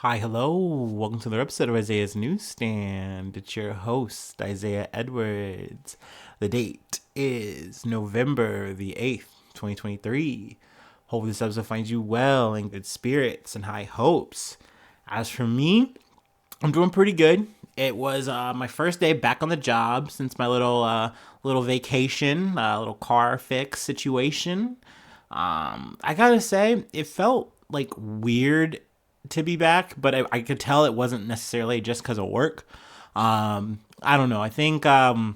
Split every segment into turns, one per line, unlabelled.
Hi, hello. Welcome to another episode of Isaiah's Newsstand. It's your host, Isaiah Edwards. The date is November the 8th, 2023. Hope this episode finds you well, in good spirits, and high hopes. As for me, I'm doing pretty good. It was my first day back on the job since my little vacation, little car fix situation. I gotta say, it felt like weird to be back, but I could tell it wasn't necessarily just because of work. I don't know. I think kind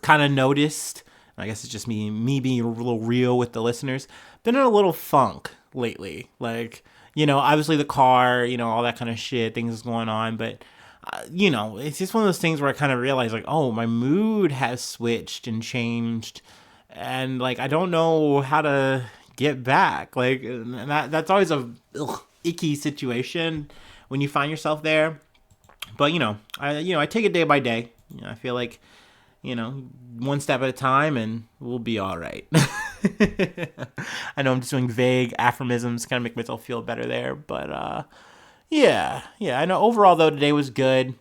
of noticed. I guess it's just me being a little real with the listeners. Been in a little funk lately. Like, obviously the car, all that kind of shit, things going on, but it's just one of those things where I kind of realize, like, oh, my mood has switched and changed, and like I don't know how to get back. Like, and that's always a icky situation when you find yourself there. But I take it day by day. I feel like one step at a time, and we'll be all right. I know I'm just doing vague aphorisms, kind of make myself feel better there, but yeah. I know overall though today was good.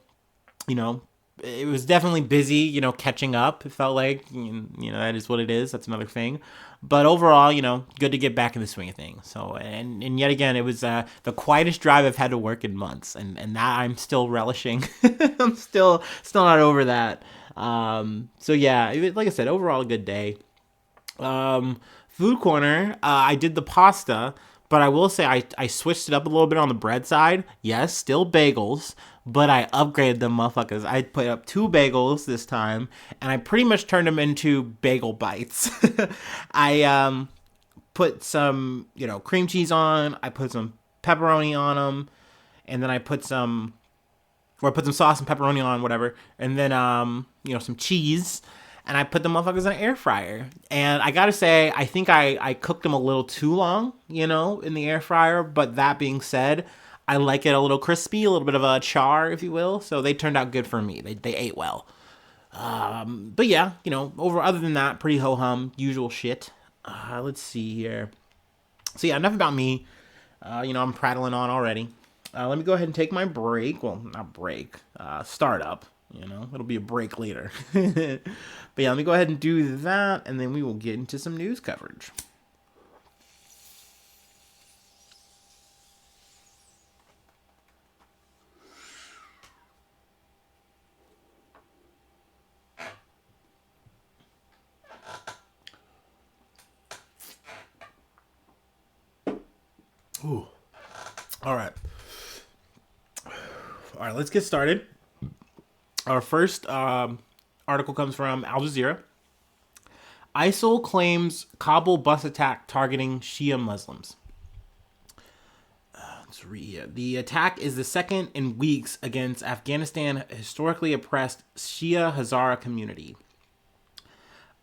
You know, it was definitely busy. Catching up. It felt like that is what it is. That's another thing. But overall, good to get back in the swing of things. So, and yet again, it was the quietest drive I've had to work in months, and that I'm still relishing. I'm still not over that. So yeah, like I said, overall a good day. Food corner, I did the pasta, but I will say I switched it up a little bit on the bread side. Yes, still bagels, but I upgraded them motherfuckers. I put up 2 bagels this time, and I pretty much turned them into bagel bites. I put some, cream cheese on. I put some pepperoni on them, and then I put some sauce and pepperoni on, whatever, and then some cheese, and I put the motherfuckers in an air fryer. And I gotta say, I think I cooked them a little too long, in the air fryer. But that being said, I like it a little crispy, a little bit of a char, if you will. So they turned out good for me. They ate well. But yeah, other than that, pretty ho hum, usual shit. Let's see here. So yeah, enough about me. I'm prattling on already. Let me go ahead and take my break. Well, not break. Startup. It'll be a break later. But yeah, let me go ahead and do that, and then we will get into some news coverage. Ooh. All right. All right, let's get started. Our first article comes from Al Jazeera. ISIL claims Kabul bus attack targeting Shia Muslims. Let's read here. The attack is the second in weeks against Afghanistan historically oppressed Shia Hazara community.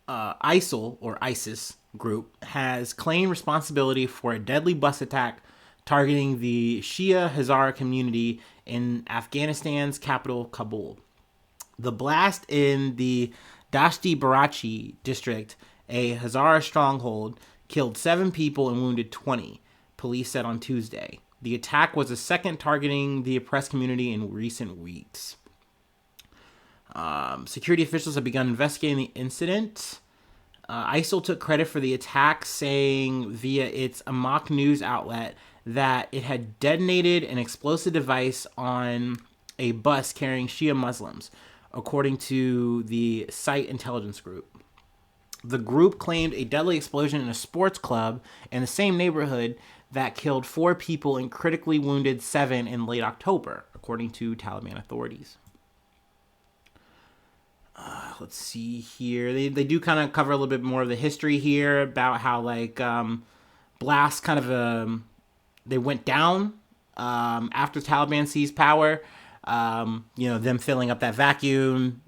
ISIL, or ISIS group, has claimed responsibility for a deadly bus attack targeting the Shia Hazara community in Afghanistan's capital, Kabul. The blast in the Dashti Barachi district, a Hazara stronghold, killed 7 people and wounded 20, police said on Tuesday. The attack was the second targeting the oppressed community in recent weeks. Security officials have begun investigating the incident. ISIL took credit for the attack, saying via its Amaq news outlet that it had detonated an explosive device on a bus carrying Shia Muslims, according to the site intelligence group. The group claimed a deadly explosion in a sports club in the same neighborhood that killed 4 people and critically wounded 7 in late October, according to Taliban authorities. Let's see here. They do kind of cover a little bit more of the history here about how, like, blasts kind of they went down after Taliban seized power. Them filling up that vacuum,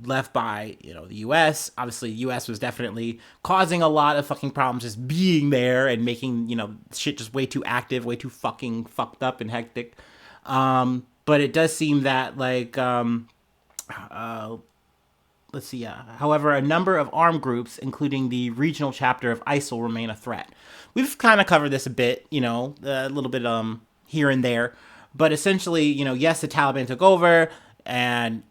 left by, the U.S. Obviously, the U.S. was definitely causing a lot of fucking problems just being there and making, shit just way too active, way too fucking fucked up and hectic. But it does seem that, like, let's see, however, a number of armed groups, including the regional chapter of ISIL, remain a threat. We've kind of covered this a bit, a little bit, here and there. But essentially, yes, the Taliban took over, and,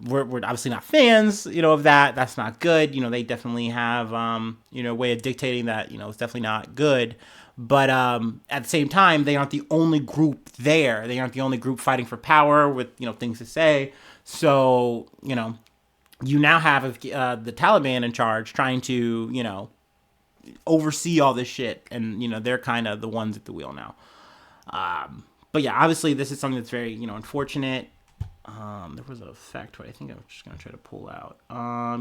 we're obviously not fans, of that. That's not good. They definitely have, a way of dictating that, it's definitely not good. But at the same time, they aren't the only group there. They aren't the only group fighting for power with, things to say. So, you now have the Taliban in charge trying to, oversee all this shit. And, they're kind of the ones at the wheel now. But yeah, obviously this is something that's very, unfortunate. There was a factoid I think I'm just going to try to pull out.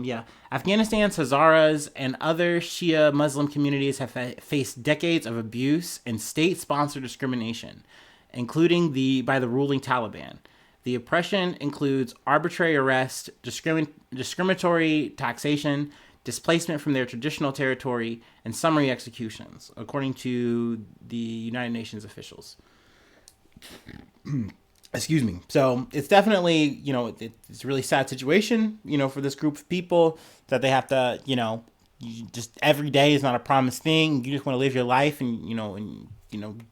Yeah, Afghanistan's Hazaras and other Shia Muslim communities have faced decades of abuse and state-sponsored discrimination, including by the ruling Taliban. The oppression includes arbitrary arrest, discriminatory taxation, displacement from their traditional territory, and summary executions, according to the United Nations officials. Excuse me. So it's definitely, it's a really sad situation, for this group of people that they have to, just every day is not a promised thing. You just want to live your life and,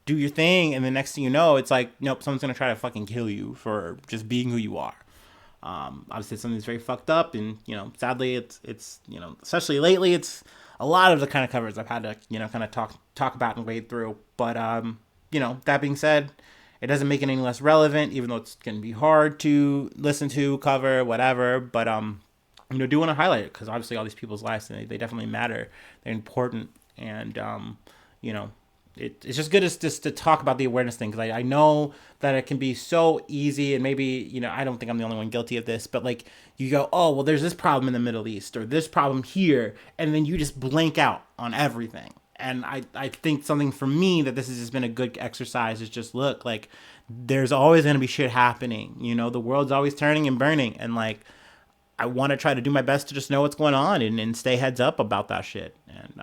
do your thing. And the next thing you know, it's like, nope, someone's going to try to fucking kill you for just being who you are. Obviously it's something that's very fucked up. And, sadly it's, especially lately, it's a lot of the kind of covers I've had to, kind of talk about and wade through. But, that being said, it doesn't make it any less relevant, even though it's going to be hard to listen to, cover, whatever. But, do want to highlight it because obviously all these people's lives, they definitely matter. They're important. And, it's just good just to talk about the awareness thing because I know that it can be so easy and maybe, I don't think I'm the only one guilty of this, but like you go, oh, well, there's this problem in the Middle East or this problem here. And then you just blank out on everything. And I think something for me that this has just been a good exercise is just look, like, there's always going to be shit happening. The world's always turning and burning. And, like, I want to try to do my best to just know what's going on and stay heads up about that shit. And,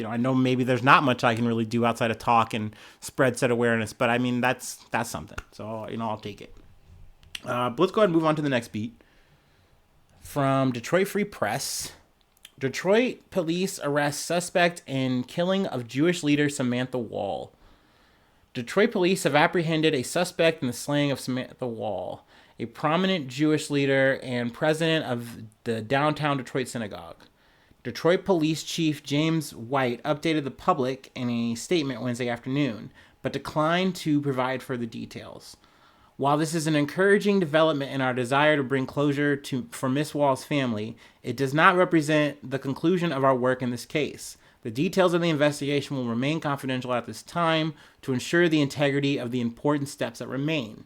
I know maybe there's not much I can really do outside of talk and spread said awareness. But, I mean, that's something. So, I'll take it. But let's go ahead and move on to the next beat. From Detroit Free Press. Detroit police arrest suspect in killing of Jewish leader Samantha Woll. Detroit police have apprehended a suspect in the slaying of Samantha Woll, a prominent Jewish leader and president of the downtown Detroit synagogue. Detroit Police Chief James White updated the public in a statement Wednesday afternoon, but declined to provide further details. While this is an encouraging development in our desire to bring closure for Miss Woll's family, it does not represent the conclusion of our work in this case. The details of the investigation will remain confidential at this time to ensure the integrity of the important steps that remain.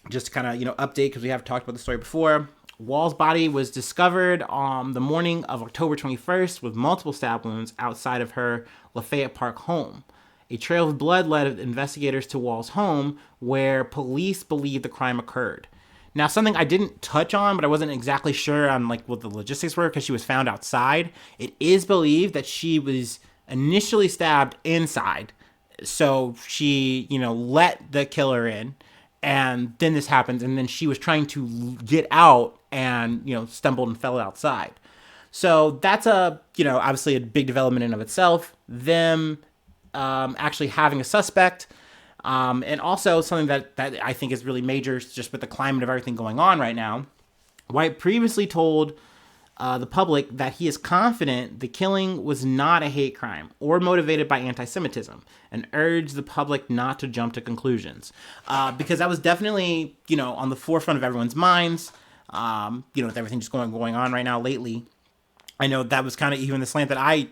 Just to kind of, update, because we have talked about the story before. Woll's body was discovered on the morning of October 21st with multiple stab wounds outside of her Lafayette Park home. A trail of blood led investigators to Woll's home, where police believe the crime occurred. Now, something I didn't touch on, but I wasn't exactly sure on what the logistics were because she was found outside. It is believed that she was initially stabbed inside. So she, let the killer in, and then this happens, and then she was trying to get out and, stumbled and fell outside. So that's obviously a big development in of itself. Them actually having a suspect, and also something that I think is really major just with the climate of everything going on right now. White previously told the public that he is confident the killing was not a hate crime or motivated by anti-Semitism, and urged the public not to jump to conclusions. Because that was definitely, on the forefront of everyone's minds, with everything just going on right now lately. I know that was kind of even the slant that I,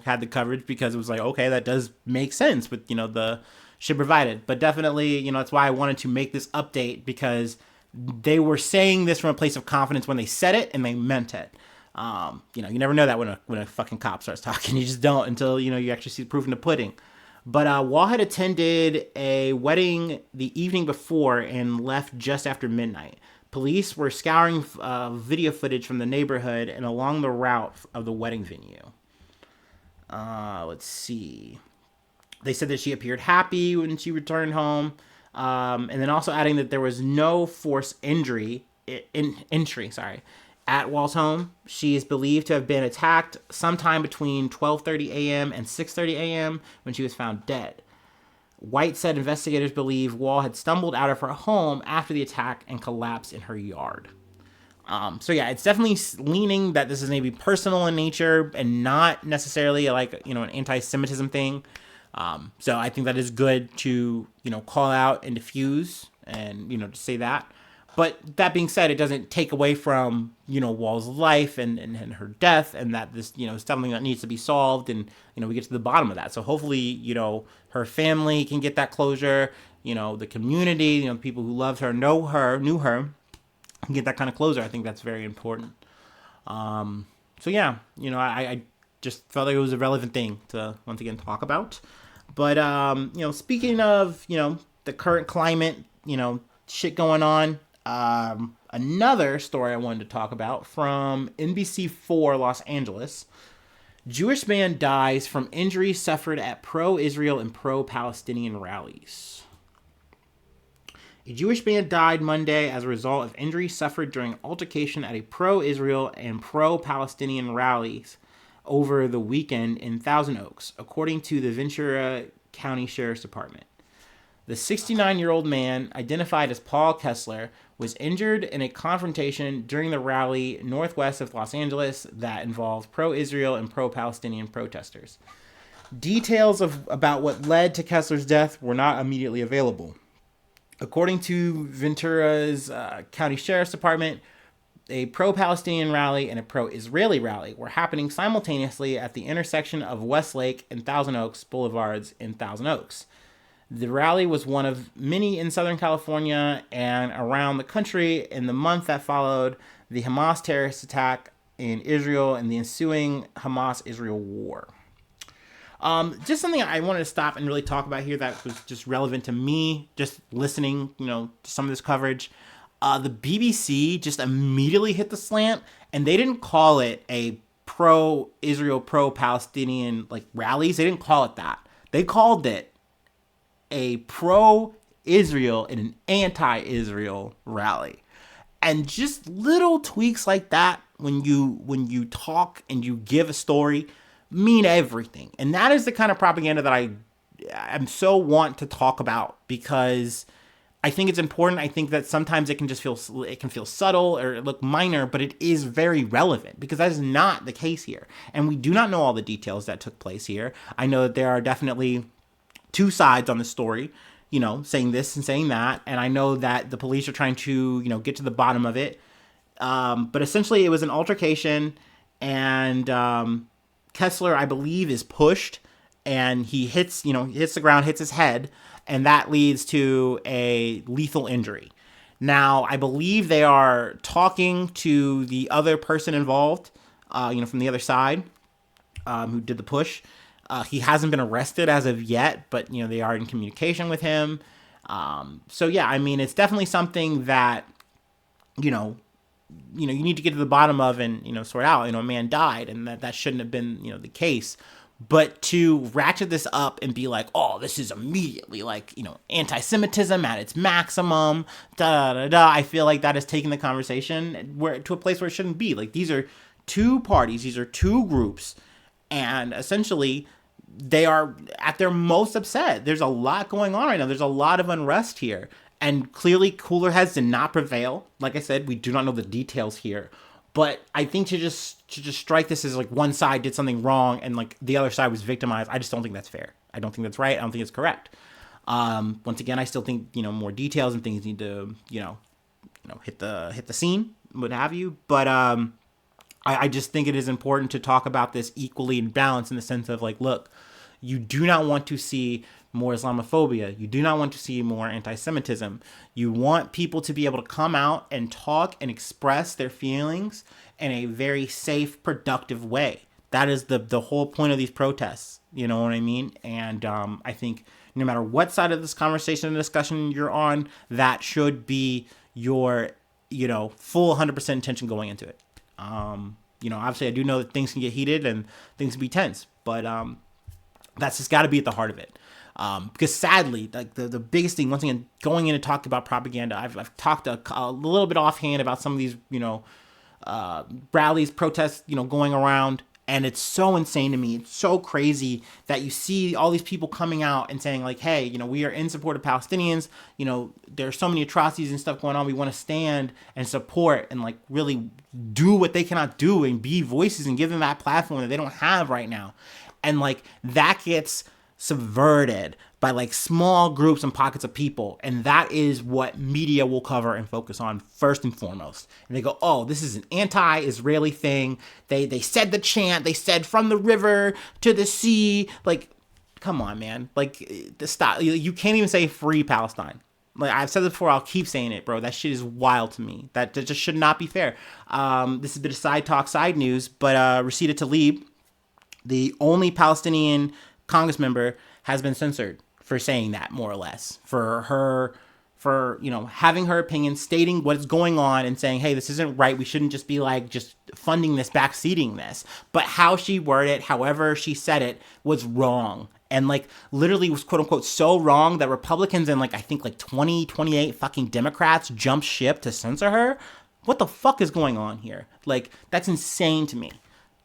had the coverage because it was like, okay, that does make sense with, the shit provided. But definitely, that's why I wanted to make this update because they were saying this from a place of confidence when they said it and they meant it. You never know that when a fucking cop starts talking. You just don't until, you actually see the proof in the pudding. But Woll had attended a wedding the evening before and left just after midnight. Police were scouring video footage from the neighborhood and along the route of the wedding venue. Let's see. They said that she appeared happy when she returned home. And then also adding that there was no forced entry at Woll's home. She is believed to have been attacked sometime between 12:30 a.m. and 6:30 a.m. when she was found dead. White said investigators believe Woll had stumbled out of her home after the attack and collapsed in her yard. So yeah, it's definitely leaning that this is maybe personal in nature and not necessarily like, an anti-Semitism thing. So I think that is good to, call out and diffuse and, to say that. But that being said, it doesn't take away from, Woll's life and her death, and that this, is something that needs to be solved, and, we get to the bottom of that. So hopefully, her family can get that closure, the community, people who loved her, knew her, can get that kind of closure. I think that's very important. So yeah, I just felt like it was a relevant thing to once again talk about. But, speaking of, the current climate, shit going on, another story I wanted to talk about from NBC4 Los Angeles. Jewish man dies from injuries suffered at pro-Israel and pro-Palestinian rallies. A Jewish man died Monday as a result of injuries suffered during altercation at a pro-Israel and pro-Palestinian rallies over the weekend in Thousand Oaks, according to the Ventura County Sheriff's Department. The 69-year-old man, identified as Paul Kessler, was injured in a confrontation during the rally northwest of Los Angeles that involved pro-Israel and pro-Palestinian protesters. Details about what led to Kessler's death were not immediately available. According to Ventura's County Sheriff's Department, a pro-Palestinian rally and a pro-Israeli rally were happening simultaneously at the intersection of Westlake and Thousand Oaks Boulevards in Thousand Oaks. The rally was one of many in Southern California and around the country in the month that followed the Hamas terrorist attack in Israel and the ensuing Hamas-Israel war. Just something I wanted to stop and really talk about here that was just relevant to me, just listening, to some of this coverage. The BBC just immediately hit the slant, and they didn't call it a pro-Israel, pro-Palestinian rallies. They didn't call it that. They called it a pro-Israel and an anti-Israel rally. And just little tweaks like that, when you talk and you give a story, mean everything. And that is the kind of propaganda that I'm so want to talk about, because I think it's important. I think that sometimes it can feel subtle or look minor, but it is very relevant, because that is not the case here. And we do not know all the details that took place here. I know that there are definitely two sides on the story, saying this and saying that. And I know that the police are trying to, get to the bottom of it. But essentially it was an altercation, and Kessler, I believe, is pushed, and he hits the ground, hits his head, and that leads to a lethal injury. Now, I believe they are talking to the other person involved, from the other side, who did the push. He hasn't been arrested as of yet, but, they are in communication with him. So yeah, I mean, it's definitely something that, you need to get to the bottom of and, sort out. A man died, and that shouldn't have been, the case. But to ratchet this up and be like, oh, this is immediately anti-Semitism at its maximum, I feel like that is taking the conversation to a place where it shouldn't be. These are two parties, these are two groups, and essentially they are at their most upset. There's a lot going on right now. There's a lot of unrest here. And clearly cooler heads did not prevail. Like I said, we do not know the details here. But I think to just strike this as one side did something wrong and the other side was victimized, I just don't think that's fair. I don't think that's right. I don't think it's correct. Once again, I still think, more details and things need to, hit the scene, what have you. But I just think it is important to talk about this equally in balance, in the sense of look, you do not want to see more Islamophobia. You do not want to see more anti-Semitism. You want people to be able to come out and talk and express their feelings in a very safe, productive way. That is the whole point of these protests. You know what I mean? And I think no matter what side of this conversation and discussion you're on, that should be your, full 100% intention going into it. Obviously I do know that things can get heated and things can be tense, but that's just got to be at the heart of it. Because sadly, the biggest thing, once again, going in and talking about propaganda, I've talked a little bit offhand about some of these, rallies, protests, going around, And it's so insane to me. It's so crazy that you see all these people coming out and saying like, hey, we are in support of Palestinians. There's so many atrocities and stuff going on. We want to stand and support and like really do what they cannot do and be voices and give them that platform that they don't have right now. And like that gets subverted by like small groups and pockets of people, and that is what media will cover and focus on first and foremost. And they go, oh, this is an anti-Israeli thing. They said the chant, they said from the river to the sea. Like, come on, man. Like, stop. You can't even say free Palestine. Like, I've said this before, I'll keep saying it, bro. That shit is wild to me. That just should not be fair. This has been a side talk, side news, but Rashida Tlaib, the only Palestinian Congress member, has been censored for saying that, more or less, for having her opinion, stating what's going on and saying, hey, this isn't right. We shouldn't just be like just funding this, backseating this. But how she worded it, however she said it, was wrong. And like literally was quote unquote so wrong that Republicans and like I think like 28 fucking Democrats jumped ship to censor her. What the fuck is going on here? Like, that's insane to me.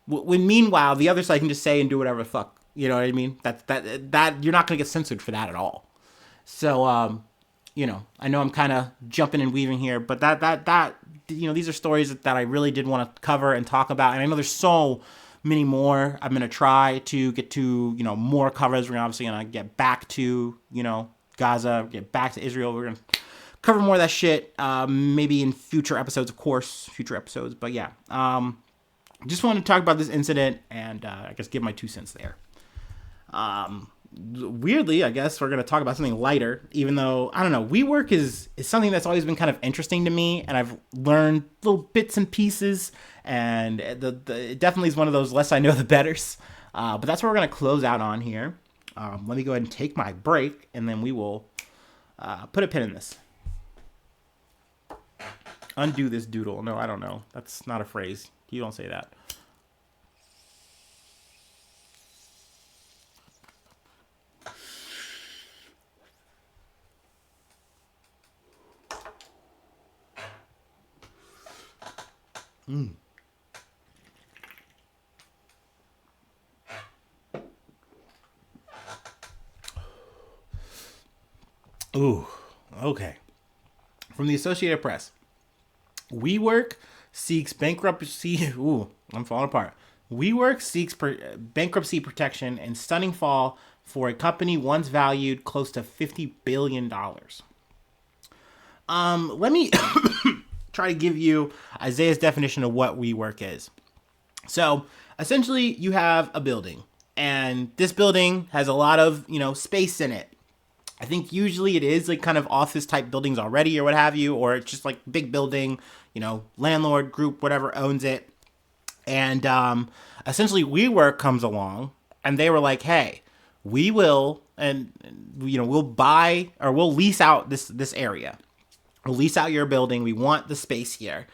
When meanwhile the other side can just say and do whatever the fuck. You know what I mean? That you're not gonna get censored for that at all. So I know I'm kind of jumping and weaving here, but that these are stories that I really did want to cover and talk about, and I know there's so many more. I'm gonna try to get to more coverage. We're obviously gonna get back to Gaza, get back to Israel. We're gonna cover more of that shit, maybe in future episodes, of course, But yeah, just wanted to talk about this incident and I guess give my 2 cents there. Weirdly, I guess we're going to talk about something lighter, even though, I don't know, WeWork is something that's always been kind of interesting to me, and I've learned little bits and pieces, and it definitely is one of those less I know the betters. But that's what we're going to close out on here. Let me go ahead and take my break, and then we will put a pin in this. Undo this doodle. No, I don't know. That's not a phrase. You don't say that. Ooh, okay. From the Associated Press. WeWork seeks bankruptcy. Ooh, I'm falling apart. WeWork seeks bankruptcy protection and stunning fall for a company once valued close to $50 billion. Let me try to give you Isaiah's definition of what WeWork is. So essentially you have a building, and this building has a lot of, space in it. I think usually it is like kind of office type buildings already or what have you, or it's just like big building, landlord group, whatever owns it. And essentially WeWork comes along and they were like, hey, we will, and we'll buy or we'll lease out this area. We'll lease out your building. We want the space here.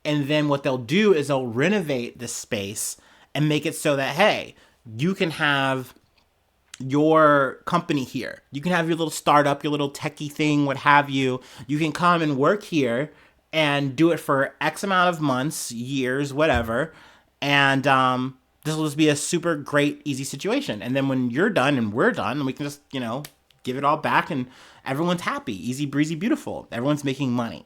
And then what they'll do is they'll renovate the space and make it so that, hey, you can have your company here. You can have your little startup, your little techie thing, what have you. You can come and work here and do it for X amount of months, years, whatever. And this will just be a super great, easy situation. And then when you're done and we're done, we can just, give it all back and everyone's happy. Easy breezy, beautiful. Everyone's making money.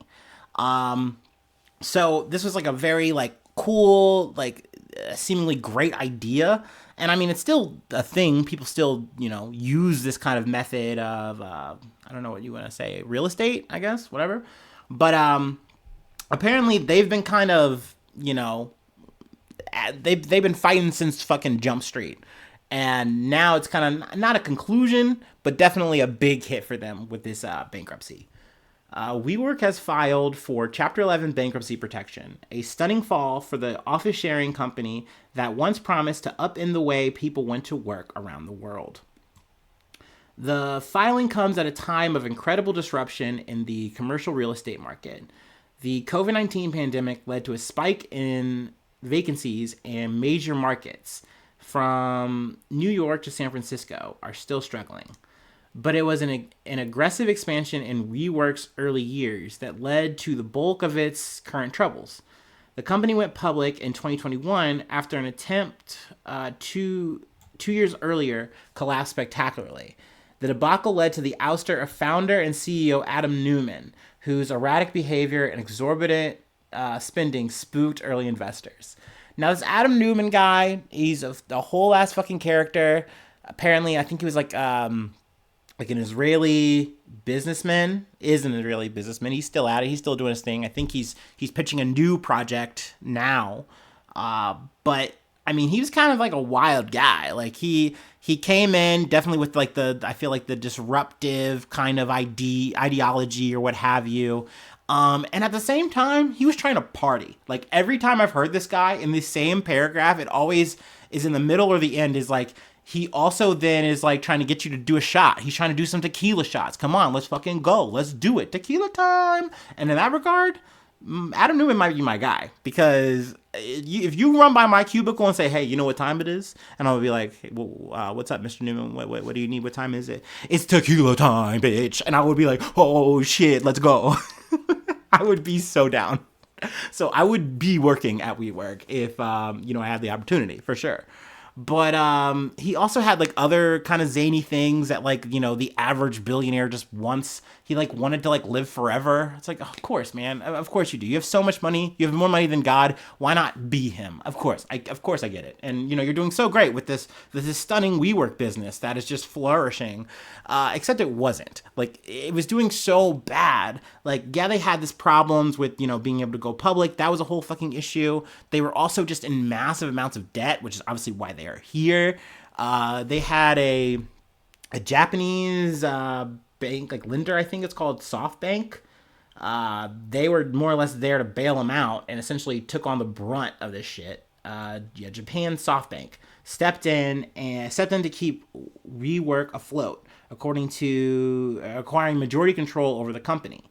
So this was like a very like cool, like seemingly great idea. And I mean, it's still a thing. People still, use this kind of method of, I don't know what you want to say, real estate, I guess, whatever. But apparently they've been kind of, they've been fighting since fucking Jump Street. And now it's kind of not a conclusion, but definitely a big hit for them with this bankruptcy. WeWork has filed for Chapter 11 bankruptcy protection, a stunning fall for the office-sharing company that once promised to upend the way people went to work around the world. The filing comes at a time of incredible disruption in the commercial real estate market. The COVID-19 pandemic led to a spike in vacancies in major markets, from New York to San Francisco, are still struggling. But it was an aggressive expansion in WeWork's early years that led to the bulk of its current troubles. The company went public in 2021 after an attempt two years earlier collapsed spectacularly. The debacle led to the ouster of founder and CEO Adam Neumann, whose erratic behavior and exorbitant spending spooked early investors. Now, this Adam Neumann guy, he's a whole ass fucking character. Apparently, I think he was like an Israeli businessman. Is an Israeli businessman. He's still at it. He's still doing his thing. I think he's pitching a new project now. But I mean, he was kind of like a wild guy. Like he came in definitely with like I feel like the disruptive kind of ideology or what have you. And at the same time, he was trying to party. Like every time I've heard this guy in the same paragraph, it always is in the middle or the end is like, he also then is like trying to get you to do a shot. He's trying to do some tequila shots. Come on, let's fucking go. Let's do it. Tequila time. And in that regard, Adam Neumann might be my guy, because if you run by my cubicle and say, hey, you know what time it is? And I'll be like, hey, well, what's up, Mr. Neumann? What do you need? What time is it? It's tequila time, bitch. And I would be like, oh shit, let's go. I would be so down. So I would be working at WeWork if, I had the opportunity, for sure. But he also had like other kind of zany things that like, the average billionaire just wants. He like wanted to like live forever. It's like, of course, man. Of course you do. You have so much money. You have more money than God. Why not be him? Of course I get it. And you're doing so great with this stunning WeWork business that is just flourishing. Except it wasn't. Like it was doing so bad. Like, yeah, they had this problems with, being able to go public. That was a whole fucking issue. They were also just in massive amounts of debt, which is obviously why they are here. They had a Japanese bank, like lender, I think it's called SoftBank. They were more or less there to bail them out and essentially took on the brunt of this shit. Japan SoftBank stepped in to keep WeWork afloat, according to acquiring majority control over the company.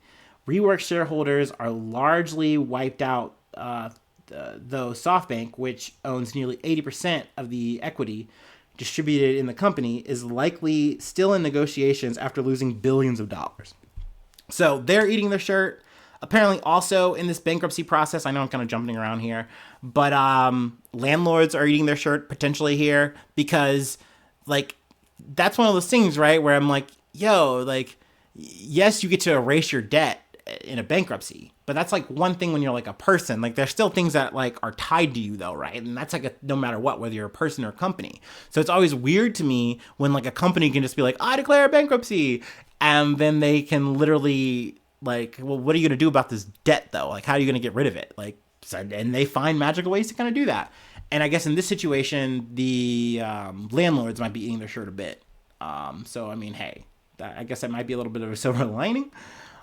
WeWork shareholders are largely wiped out, though SoftBank, which owns nearly 80% of the equity distributed in the company, is likely still in negotiations after losing billions of dollars. So they're eating their shirt. Apparently also in this bankruptcy process, I know I'm kind of jumping around here, but landlords are eating their shirt potentially here, because like that's one of those things, right, where I'm like, yo, like, yes, you get to erase your debt in a bankruptcy, but that's like one thing when you're like a person. Like there's still things that like are tied to you though, right? And that's like no matter what, whether you're a person or a company. So it's always weird to me when like a company can just be like, I declare bankruptcy, and then they can literally like, well, what are you gonna do about this debt though? Like, how are you gonna get rid of it? Like, and they find magical ways to kind of do that. And I guess in this situation, the landlords might be eating their shirt a bit. So I mean, hey, I guess that might be a little bit of a silver lining.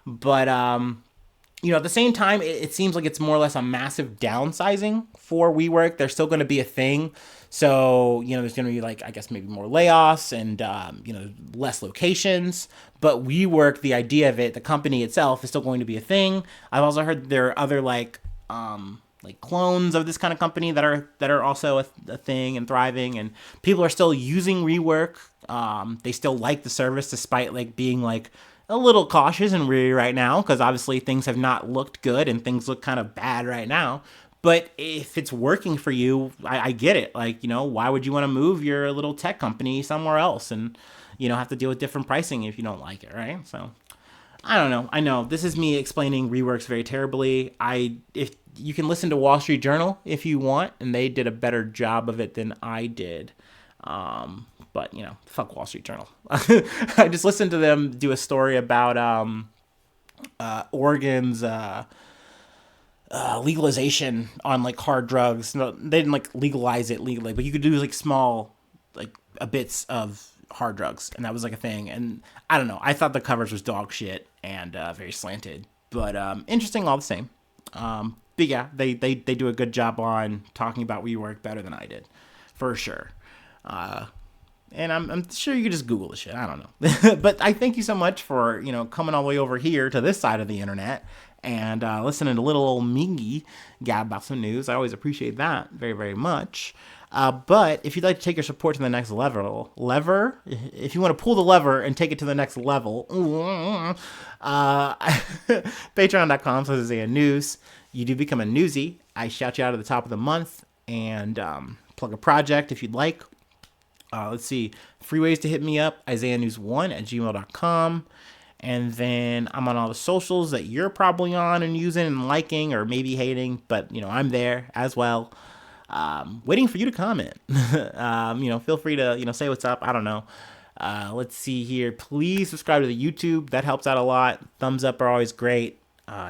But, at the same time, it seems like it's more or less a massive downsizing for WeWork. They're still going to be a thing. So, there's going to be like, I guess maybe more layoffs and, less locations. But WeWork, the idea of it, the company itself is still going to be a thing. I've also heard there are other like clones of this kind of company that are also a thing and thriving, and people are still using WeWork. They still like the service despite like being like a little cautious and weary right now, because obviously things have not looked good and things look kind of bad right now. But if it's working for you, I get it. Like, why would you want to move your little tech company somewhere else and, have to deal with different pricing if you don't like it, right? So I don't know. I know this is me explaining WeWorks very terribly. If you can listen to Wall Street Journal if you want, and they did a better job of it than I did. But, fuck Wall Street Journal. I just listened to them do a story about Oregon's legalization on, like, hard drugs. No, they didn't, like, legalize it legally, but you could do, like, small, like, bits of hard drugs, and that was, like, a thing. And I don't know. I thought the coverage was dog shit and very slanted. But interesting all the same. But, yeah, they do a good job on talking about WeWork better than I did, for sure. And I'm sure you could just Google the shit. I don't know. But I thank you so much for, coming all the way over here to this side of the internet and listening to little old Mingy gab about some news. I always appreciate that very, very much. But if you'd like to take your support to the next lever, if you want to pull the lever and take it to the next level, patreon.com/Isaiah News. you do become a newsie, I shout you out at the top of the month and plug a project if you'd like. Let's see. 3 ways to hit me up: isaiahnews1@gmail.com. And then I'm on all the socials that you're probably on and using and liking or maybe hating, but I'm there as well. Waiting for you to comment. Feel free to say what's up. I don't know. Let's see here. Please subscribe to the YouTube. That helps out a lot. Thumbs up are always great.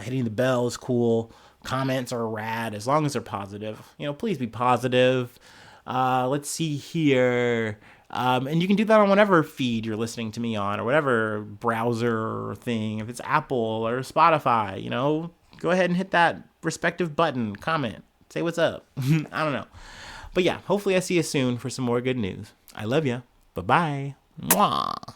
Hitting the bell is cool. Comments are rad as long as they're positive. Please be positive. Let's see here. And you can do that on whatever feed you're listening to me on or whatever browser thing. If it's Apple or Spotify, go ahead and hit that respective button. Comment. Say what's up. I don't know. But yeah, hopefully I see you soon for some more good news. I love you. Bye-bye. Mwah.